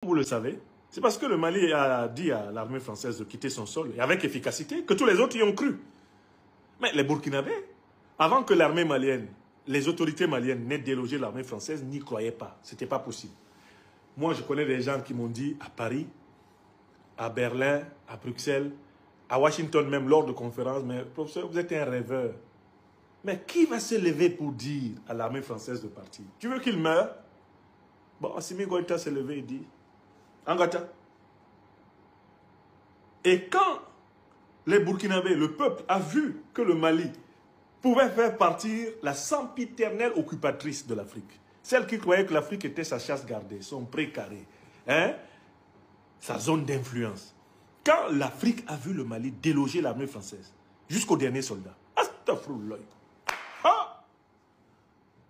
Vous le savez, c'est parce que le Mali a dit à l'armée française de quitter son sol, et avec efficacité, que tous les autres y ont cru. Mais les Burkinabés, avant que l'armée malienne, les autorités maliennes n'aient délogé l'armée française, n'y croyaient pas. Ce n'était pas possible. Moi, je connais des gens qui m'ont dit à Paris, à Berlin, à Bruxelles, à Washington même, lors de conférences, mais professeur, vous êtes un rêveur. Mais qui va se lever pour dire à l'armée française de partir? Tu veux qu'il meure? Bon, Assimi Goïta s'est levé et dit, Angata. Et quand les Burkinabés, le peuple, a vu que le Mali pouvait faire partir la sempiternelle occupatrice de l'Afrique, celle qui croyait que l'Afrique était sa chasse gardée, son précaré, hein, sa zone d'influence. Quand l'Afrique a vu le Mali déloger l'armée française, jusqu'au dernier soldat, astaghfirullah, ah,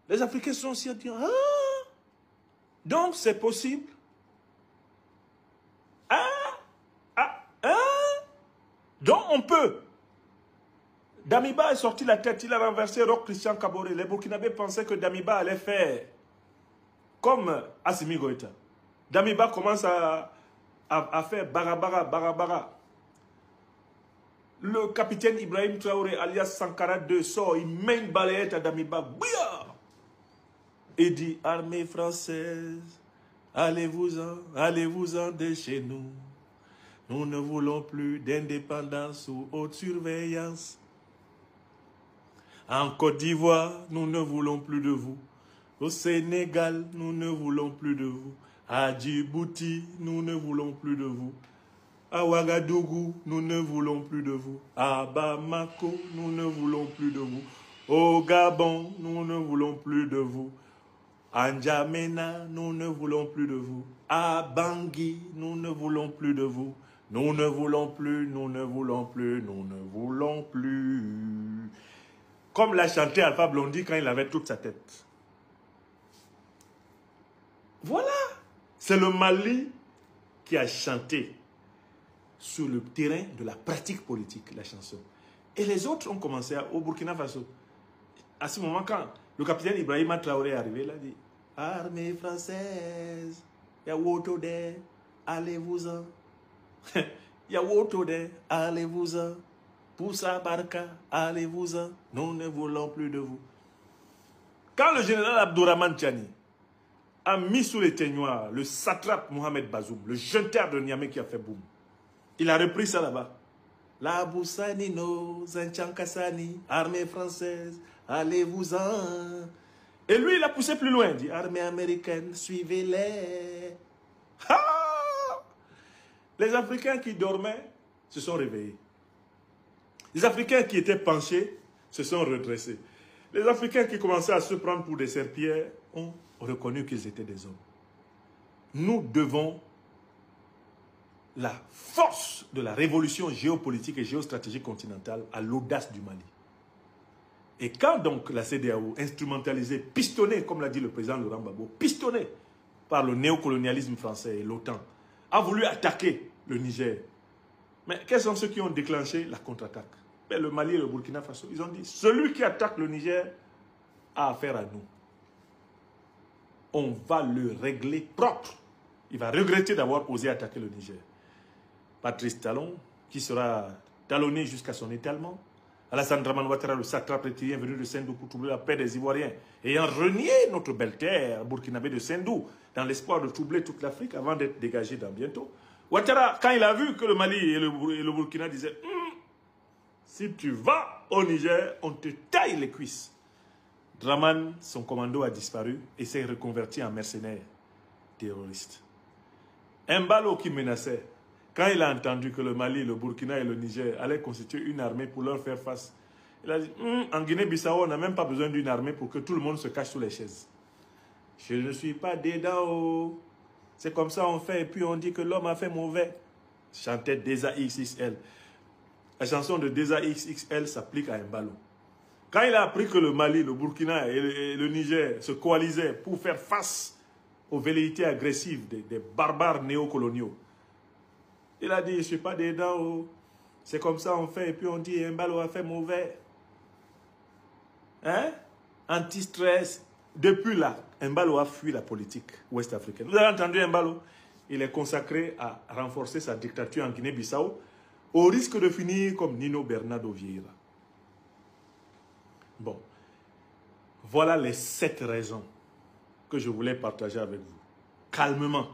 les Africains sont aussi à dire, ah, donc c'est possible. Donc on peut. Damiba est sorti la tête, il a renversé Roch Christian Kaboré. Les Burkinabés pensaient que Damiba allait faire comme Assimi Goïta. Damiba commence à faire barabara. Le capitaine Ibrahim Traoré, alias Sankara II, sort, il met une balayette à Damiba. Bouya! Et dit, armée française, allez-vous-en de chez nous. Nous ne voulons plus d'indépendance ou haute surveillance. En Côte d'Ivoire, nous ne voulons plus de vous. Au Sénégal, nous ne voulons plus de vous. À Djibouti, nous ne voulons plus de vous. À Ouagadougou, nous ne voulons plus de vous. À Bamako, nous ne voulons plus de vous. Au Gabon, nous ne voulons plus de vous. À N'Djamena, nous ne voulons plus de vous. À Bangui, nous ne voulons plus de vous. Nous ne voulons plus, nous ne voulons plus, nous ne voulons plus. Comme l'a chanté Alpha Blondy quand il avait toute sa tête. Voilà. C'est le Mali qui a chanté sur le terrain de la pratique politique, la chanson. Et les autres ont commencé au Burkina Faso. À ce moment, quand le capitaine Ibrahima Traoré est arrivé, il a dit, armée française, Yawotode, allez-vous-en. Yawotode, allez-vous-en. Poussa Barka, allez-vous-en. Nous ne voulons plus de vous. Quand le général Abdourahmane Tiani a mis sous les teignoirs le satrape Mohamed Bazoum, le junteur de Niamey qui a fait boum, il a repris ça là-bas. La Boussanino, Zinchankasani, armée française, allez-vous-en. Et lui, il a poussé plus loin. Il dit, armée américaine, suivez-les. Les Africains qui dormaient se sont réveillés. Les Africains qui étaient penchés se sont redressés. Les Africains qui commençaient à se prendre pour des serpillères ont reconnu qu'ils étaient des hommes. Nous devons la force de la révolution géopolitique et géostratégique continentale à l'audace du Mali. Et quand donc la CEDEAO, instrumentalisée, pistonnée, comme l'a dit le président Laurent Gbagbo, pistonnée par le néocolonialisme français et l'OTAN, a voulu attaquer le Niger. Mais quels sont ceux qui ont déclenché la contre-attaque? Le Mali et le Burkina Faso, ils ont dit, celui qui attaque le Niger a affaire à nous. On va le régler propre. Il va regretter d'avoir osé attaquer le Niger. Patrice Talon, qui sera talonné jusqu'à son étalement. Alassane Dramane Ouattara, le satrape rétilien venu de Sendou pour troubler la paix des Ivoiriens, ayant renié notre belle terre burkinabé de Sendou, dans l'espoir de troubler toute l'Afrique avant d'être dégagé dans bientôt. Ouattara, quand il a vu que le Mali et le Burkina disaient si tu vas au Niger, on te taille les cuisses. Dramane, son commando a disparu et s'est reconverti en mercenaire terroriste. Mbalo qui menaçait, quand il a entendu que le Mali, le Burkina et le Niger allaient constituer une armée pour leur faire face, il a dit, en Guinée-Bissau, on n'a même pas besoin d'une armée pour que tout le monde se cache sous les chaises. Je ne suis pas dedans, oh. C'est comme ça on fait, et puis on dit que l'homme a fait mauvais. Chantait Deza XXL. La chanson de Deza XXL s'applique à Mbalo. Quand il a appris que le Mali, le Burkina et le Niger se coalisaient pour faire face aux velléités agressives des barbares néocoloniaux, il a dit, je ne suis pas dedans, oh. C'est comme ça on fait, et puis on dit, Mbalo a fait mauvais. Hein? Anti-stress. Depuis là, Mbalo a fui la politique ouest-africaine. Vous avez entendu Mbalo? il est consacré à renforcer sa dictature en Guinée-Bissau au risque de finir comme Nino Bernardo Vieira. Bon, voilà les 7 raisons que je voulais partager avec vous. Calmement.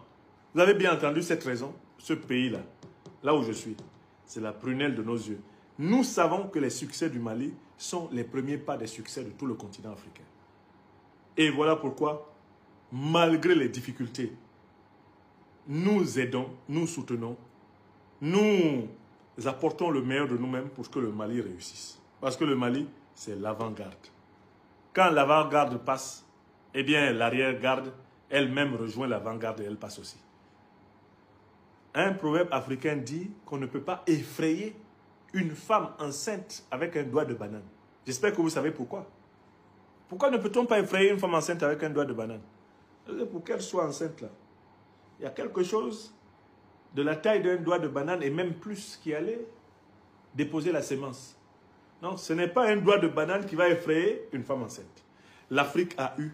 Vous avez bien entendu cette raison? Ce pays-là, là où je suis, c'est la prunelle de nos yeux. Nous savons que les succès du Mali sont les premiers pas des succès de tout le continent africain. Et voilà pourquoi, malgré les difficultés, nous aidons, nous soutenons, nous apportons le meilleur de nous-mêmes pour que le Mali réussisse. Parce que le Mali, c'est l'avant-garde. Quand l'avant-garde passe, eh bien l'arrière-garde elle-même rejoint l'avant-garde et elle passe aussi. Un proverbe africain dit qu'on ne peut pas effrayer une femme enceinte avec un doigt de banane. J'espère que vous savez pourquoi. Pourquoi ne peut-on pas effrayer une femme enceinte avec un doigt de banane? Pour qu'elle soit enceinte là. Il y a quelque chose de la taille d'un doigt de banane et même plus qui allait déposer la sémence. Non, ce n'est pas un doigt de banane qui va effrayer une femme enceinte. L'Afrique a eu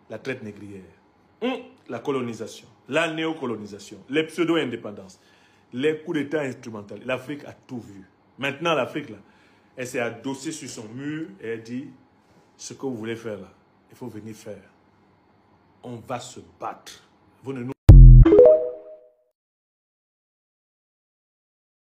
la traite négrière, la colonisation, la néocolonisation, les pseudo-indépendances, les coups d'État instrumentaux. L'Afrique a tout vu. Maintenant, l'Afrique, là, elle s'est adossée sur son mur et elle dit, ce que vous voulez faire là, il faut venir faire. On va se battre. Vous ne nous